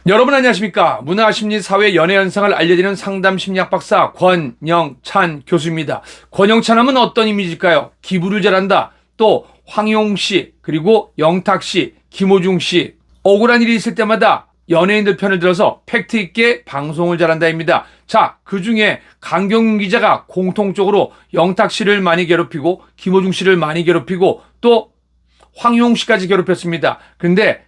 여러분 안녕하십니까? 문화, 심리, 사회, 연애 현상을 알려드리는 상담 심리학 박사 권영찬 교수입니다. 권영찬 하면 어떤 이미지일까요? 기부를 잘한다. 또 황용 씨, 그리고 영탁 씨, 김호중 씨. 억울한 일이 있을 때마다 연예인들 편을 들어서 팩트 있게 방송을 잘한다입니다. 자, 그 중에 강경윤 기자가 공통적으로 영탁 씨를 많이 괴롭히고 김호중 씨를 많이 괴롭히고 또 황용 씨까지 괴롭혔습니다. 근데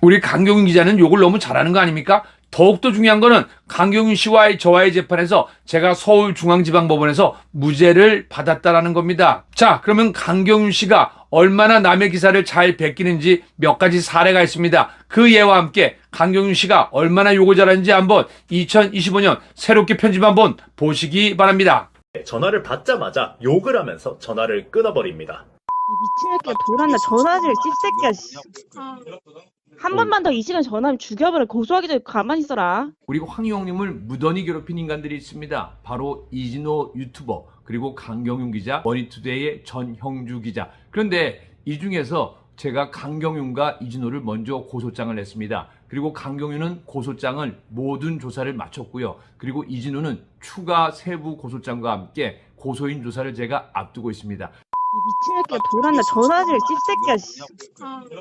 우리 강경윤 기자는 욕을 너무 잘하는 거 아닙니까? 더욱더 중요한 거는 강경윤 씨와의 저와의 재판에서 제가 서울중앙지방법원에서 무죄를 받았다라는 겁니다. 자, 그러면 강경윤 씨가 얼마나 남의 기사를 잘 베끼는지 몇 가지 사례가 있습니다. 그 예와 함께 강경윤 씨가 얼마나 욕을 잘하는지 한번 2025년 새롭게 편집 한번 보시기 바랍니다. 전화를 받자마자 욕을 하면서 전화를 끊어버립니다. 이 미친 새끼가 돌았나 전화질 씹새끼야. 한 번만 더 이 시간 전화하면 죽여버려. 고소하기 전에 가만히 있어라. 우리 황희용님을 무던히 괴롭힌 인간들이 있습니다. 바로 이진호 유튜버, 그리고 강경윤 기자, 머니투데이의 전형주 기자. 그런데 이 중에서 제가 강경윤과 이진호를 먼저 고소장을 냈습니다. 그리고 강경윤은 고소장을 모든 조사를 마쳤고요. 그리고 이진호는 추가 세부 고소장과 함께 고소인 조사를 제가 앞두고 있습니다. 이 미친 새끼가 돌았나 전화질 씹새끼야.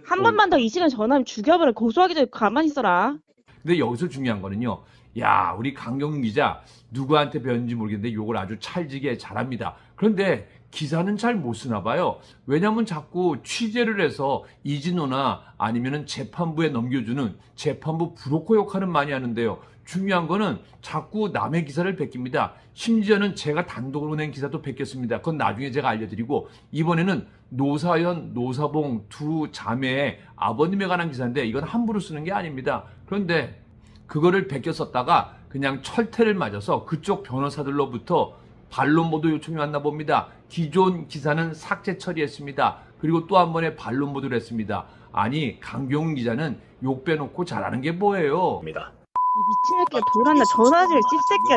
한 번만 더 이 시간 전화하면 죽여버려. 고소하기 전에 가만히 있어라. 근데 여기서 중요한 거는요. 야, 우리 강경윤 기자 누구한테 배웠는지 모르겠는데 욕을 아주 찰지게 잘합니다. 그런데 기사는 잘 못 쓰나 봐요. 왜냐면 자꾸 취재를 해서 이진호나 아니면은 재판부에 넘겨주는 재판부 브로커 역할은 많이 하는데요. 중요한 거는 자꾸 남의 기사를 베낍니다. 심지어는 제가 단독으로 낸 기사도 베꼈습니다. 그건 나중에 제가 알려드리고, 이번에는 노사연, 노사봉 두 자매의 아버님에 관한 기사인데 이건 함부로 쓰는 게 아닙니다. 그런데 그거를 베꼈었다가 그냥 철퇴를 맞아서 그쪽 변호사들로부터 반론 보도 요청이 왔나 봅니다. 기존 기사는 삭제 처리했습니다. 그리고 또 한 번에 반론 보도를 했습니다. 아니, 강경훈 기자는 욕 빼놓고 잘하는 게 뭐예요? 이 미친 새끼가 돌았나 전화질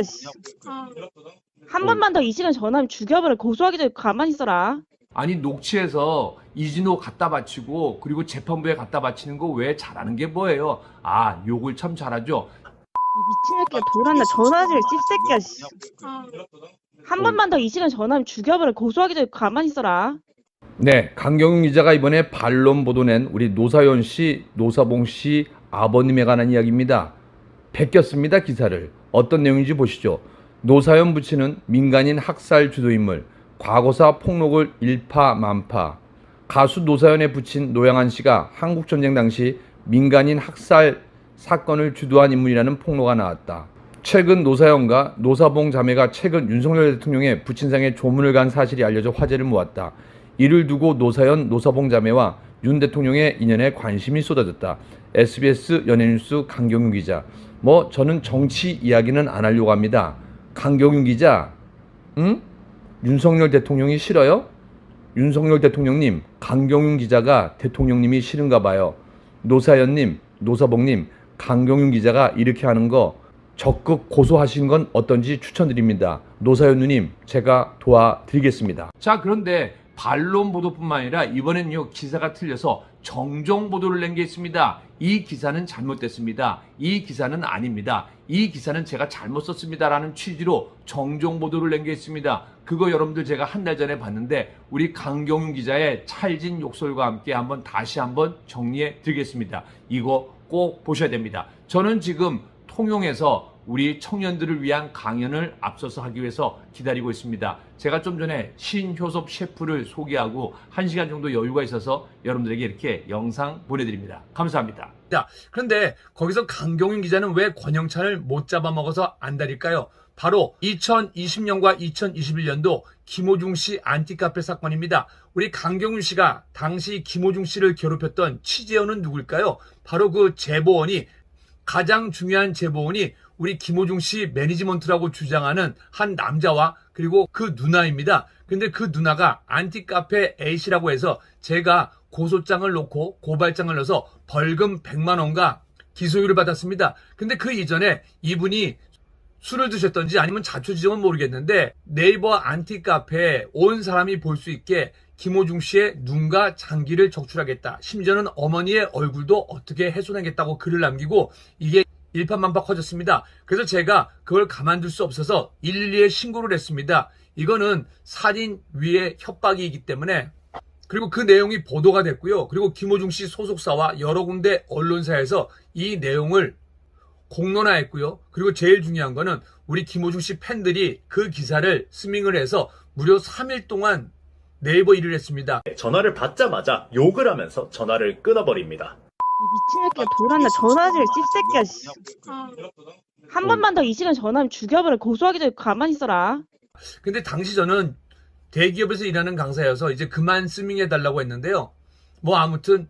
씹새끼야. 한 번만 더 이 시간 전화하면 죽여버려. 고소하기 전에 가만히 있어라. 아니, 녹취해서 이진호 갖다 바치고 그리고 재판부에 갖다 바치는 거 왜 잘하는 게 뭐예요? 아, 욕을 참 잘하죠. 이 미친 새끼가 돌았나 전화질 씹새끼야. 한 번만 더 이 시간 전화하면 죽여버려. 고소하기 전에 가만히 있어라. 네, 강경윤 기자가 이번에 반론 보도 낸 우리 노사연 씨, 노사봉 씨 아버님에 관한 이야기입니다. 베꼈습니다, 기사를. 어떤 내용인지 보시죠. 노사연 부친은 민간인 학살 주도인물, 과거사 폭로글 일파만파. 가수 노사연의 부친 노양한 씨가 한국전쟁 당시 민간인 학살 사건을 주도한 인물이라는 폭로가 나왔다. 최근 노사연과 노사봉 자매가 최근 윤석열 대통령의 부친상에 조문을 간 사실이 알려져 화제를 모았다. 이를 두고 노사연, 노사봉 자매와 윤 대통령의 인연에 관심이 쏟아졌다. SBS 연예뉴스 강경윤 기자. 저는 정치 이야기는 안 하려고 합니다. 강경윤 기자, 응? 윤석열 대통령이 싫어요? 윤석열 대통령님, 강경윤 기자가 대통령님이 싫은가 봐요. 노사연님, 노사봉님, 강경윤 기자가 이렇게 하는 거 적극 고소하신 건 어떤지 추천드립니다. 노사연 누님, 제가 도와드리겠습니다. 자, 그런데 반론 보도뿐만 아니라 이번에는요, 기사가 틀려서 정정 보도를 낸 게 있습니다. 이 기사는 잘못됐습니다. 이 기사는 아닙니다. 이 기사는 제가 잘못 썼습니다라는 취지로 정정 보도를 낸 게 있습니다. 그거 여러분들 제가 한 달 전에 봤는데 우리 강경윤 기자의 찰진 욕설과 함께 다시 한번 정리해 드리겠습니다. 이거 꼭 보셔야 됩니다. 저는 지금 통영에서 우리 청년들을 위한 강연을 앞서서 하기 위해서 기다리고 있습니다. 제가 좀 전에 신효섭 셰프를 소개하고 1시간 정도 여유가 있어서 여러분들에게 이렇게 영상 보내드립니다. 감사합니다. 자, 그런데 거기서 강경윤 기자는 왜 권영찬을 못 잡아먹어서 안달일까요? 바로 2020년과 2021년도 김호중 씨 안티카페 사건입니다. 우리 강경윤 씨가 당시 김호중 씨를 괴롭혔던 취재원은 누굴까요? 바로 그 제보원이, 가장 중요한 제보원이 우리 김호중 씨 매니지먼트라고 주장하는 한 남자와 그리고 그 누나입니다. 근데 그 누나가 안티카페 A씨라고 해서 제가 고소장을 놓고 고발장을 넣어서 벌금 100만 원과 기소유를 받았습니다. 근데 그 이전에 이분이 술을 드셨던지 아니면 자초지종은 모르겠는데 네이버 안티카페에 온 사람이 볼 수 있게 김호중 씨의 눈과 장기를 적출하겠다. 심지어는 어머니의 얼굴도 어떻게 훼손하겠다고 글을 남기고 이게 일파만파 커졌습니다. 그래서 제가 그걸 가만둘 수 없어서 112에 신고를 했습니다. 이거는 살인 위해 협박이기 때문에 그리고 그 내용이 보도가 됐고요. 그리고 김호중 씨 소속사와 여러 군데 언론사에서 이 내용을 공론화했고요. 그리고 제일 중요한 거는 우리 김호중 씨 팬들이 그 기사를 스밍을 해서 무려 3일 동안 네이버 1위를 했습니다. 전화를 받자마자 욕을 하면서 전화를 끊어버립니다. 이 미친 새끼가 돌았나 전화질 씹새끼야 씨. 한 번만 더 이 시간 전화하면 죽여버려. 고소하기 전에 가만히 있어라. 근데 당시 저는 대기업에서 일하는 강사여서 이제 그만 스밍해달라고 했는데요. 뭐 아무튼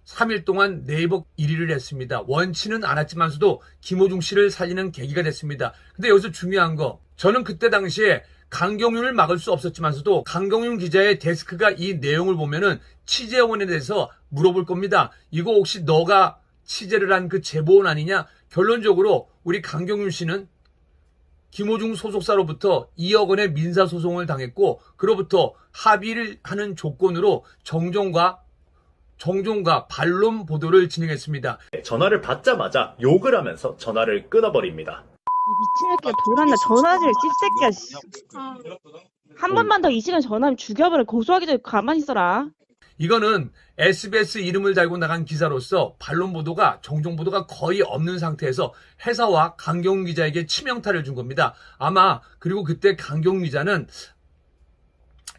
3일 동안 네이버 1위를 했습니다. 원치는 않았지만서도 김호중 씨를 살리는 계기가 됐습니다. 근데 여기서 중요한 거, 저는 그때 당시에 강경윤을 막을 수 없었지만서도 강경윤 기자의 데스크가 이 내용을 보면은 취재원에 대해서 물어볼 겁니다. 이거 혹시 너가 취재를 한 그 제보원 아니냐? 결론적으로 우리 강경윤 씨는 김호중 소속사로부터 2억 원의 민사소송을 당했고 그로부터 합의를 하는 조건으로 정종과 반론 보도를 진행했습니다. 전화를 받자마자 욕을 하면서 전화를 끊어버립니다. 이 미친 새끼가 돌았나 전화질 씹새끼야 씨. 한 번만 더 이 시간 전화하면 죽여버려. 고소하기 전에 가만히 있어라. 이거는 SBS 이름을 달고 나간 기사로서 반론 보도가 정정 보도가 거의 없는 상태에서 회사와 강경훈 기자에게 치명타를 준 겁니다. 아마 그리고 그때 강경훈 기자는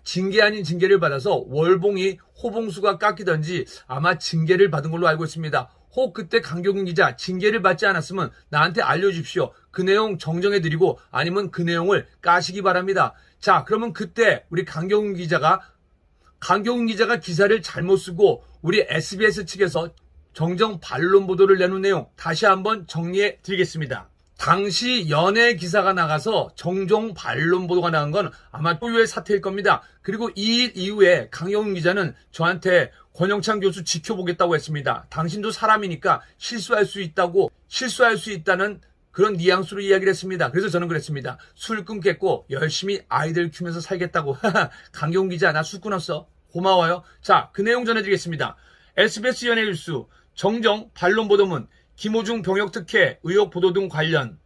징계 아닌 징계를 받아서 월봉이 호봉수가 깎이던지 아마 징계를 받은 걸로 알고 있습니다. 혹 그때 강경훈 기자 징계를 받지 않았으면 나한테 알려주십시오. 그 내용 정정해드리고 아니면 그 내용을 까시기 바랍니다. 자, 그러면 그때 우리 강경훈 기자가 기사를 잘못 쓰고 우리 SBS 측에서 정정 반론 보도를 내놓은 내용 다시 한번 정리해 드리겠습니다. 당시 연예 기사가 나가서 정정 반론 보도가 나간 건 아마 초유의 사태일 겁니다. 그리고 이 일 이후에 강경훈 기자는 저한테 권영찬 교수 지켜보겠다고 했습니다. 당신도 사람이니까 실수할 수 있다는 그런 뉘앙스로 이야기를 했습니다. 그래서 저는 그랬습니다. 술 끊겠고 열심히 아이들 키우면서 살겠다고. 강경훈 기자 나 술 끊었어. 고마워요. 자, 그 내용 전해드리겠습니다. SBS 연예뉴스 정정 반론 보도문 김호중 병역특혜 의혹 보도 등 관련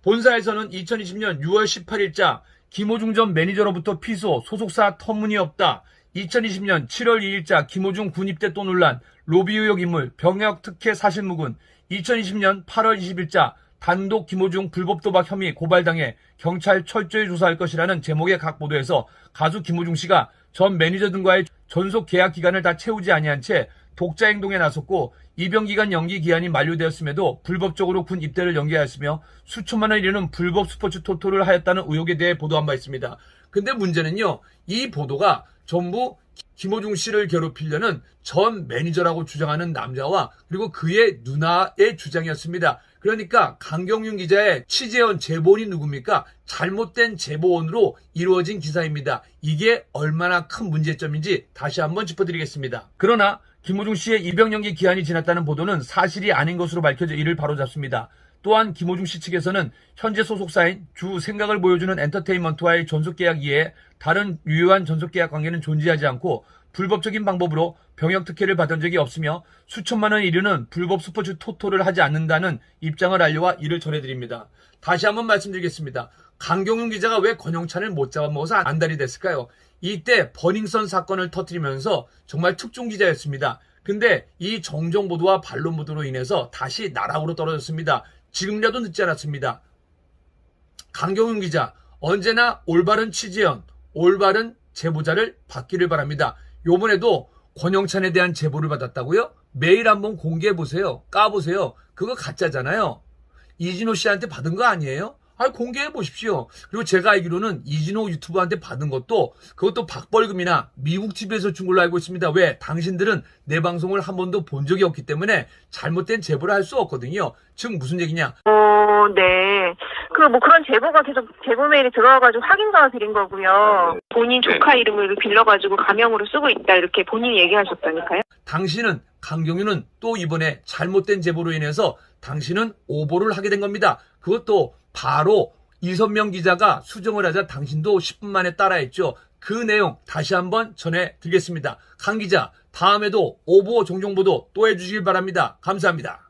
본사에서는 2020년 6월 18일자 김호중 전 매니저로부터 피소 소속사 터무니없다. 2020년 7월 2일자 김호중 군입대 또 논란 로비 의혹 인물 병역특혜 사실무근 2020년 8월 20일자 단독 김호중 불법 도박 혐의 고발당해 경찰 철저히 조사할 것이라는 제목의 각 보도에서 가수 김호중 씨가 전 매니저 등과의 전속 계약 기간을 다 채우지 아니한 채 독자 행동에 나섰고 입영기간 연기 기한이 만료되었음에도 불법적으로 군 입대를 연기하였으며 수천만 원 이르는 불법 스포츠 토토를 하였다는 의혹에 대해 보도한 바 있습니다. 근데 문제는요, 이 보도가 전부 김호중 씨를 괴롭히려는 전 매니저라고 주장하는 남자와 그리고 그의 누나의 주장이었습니다. 그러니까 강경윤 기자의 취재원 제보원이 누굽니까? 잘못된 제보원으로 이루어진 기사입니다. 이게 얼마나 큰 문제점인지 다시 한번 짚어드리겠습니다. 그러나 김호중 씨의 입영 연기 기한이 지났다는 보도는 사실이 아닌 것으로 밝혀져 이를 바로잡습니다. 또한 김호중 씨 측에서는 현재 소속사인 주 생각을 보여주는 엔터테인먼트와의 전속계약 이외에 다른 유효한 전속계약 관계는 존재하지 않고 불법적인 방법으로 병역특혜를 받은 적이 없으며 수천만 원 이르는 불법 스포츠 토토를 하지 않는다는 입장을 알려와 이를 전해드립니다. 다시 한번 말씀드리겠습니다. 강경훈 기자가 왜 권영찬을 못 잡아먹어서 안달이 됐을까요? 이때 버닝썬 사건을 터뜨리면서 정말 특종 기자였습니다. 근데 이 정정 보도와 반론 보도로 인해서 다시 나락으로 떨어졌습니다. 지금이라도 늦지 않았습니다. 강경훈 기자, 언제나 올바른 취재원, 올바른 제보자를 받기를 바랍니다. 요번에도 권영찬에 대한 제보를 받았다고요? 메일 한번 공개해보세요. 까보세요. 그거 가짜잖아요. 이진호 씨한테 받은 거 아니에요? 공개해 보십시오. 그리고 제가 알기로는 이진호 유튜버한테 받은 그것도 박벌금이나 미국 TV에서 준 걸로 알고 있습니다. 왜? 당신들은 내 방송을 한 번도 본 적이 없기 때문에 잘못된 제보를 할 수 없거든요. 즉 무슨 얘기냐? 네. 그런 제보가 계속 제보 메일이 들어와가지고 확인서 드린 거고요. 본인 조카 이름을 빌려가지고 가명으로 쓰고 있다 이렇게 본인이 얘기하셨다니까요. 당신은 강경윤은 또 이번에 잘못된 제보로 인해서 당신은 오보를 하게 된 겁니다. 그것도 바로 이선명 기자가 수정을 하자 당신도 10분 만에 따라했죠. 그 내용 다시 한번 전해드리겠습니다. 강 기자, 다음에도 오보 종종보도 또 해주시길 바랍니다. 감사합니다.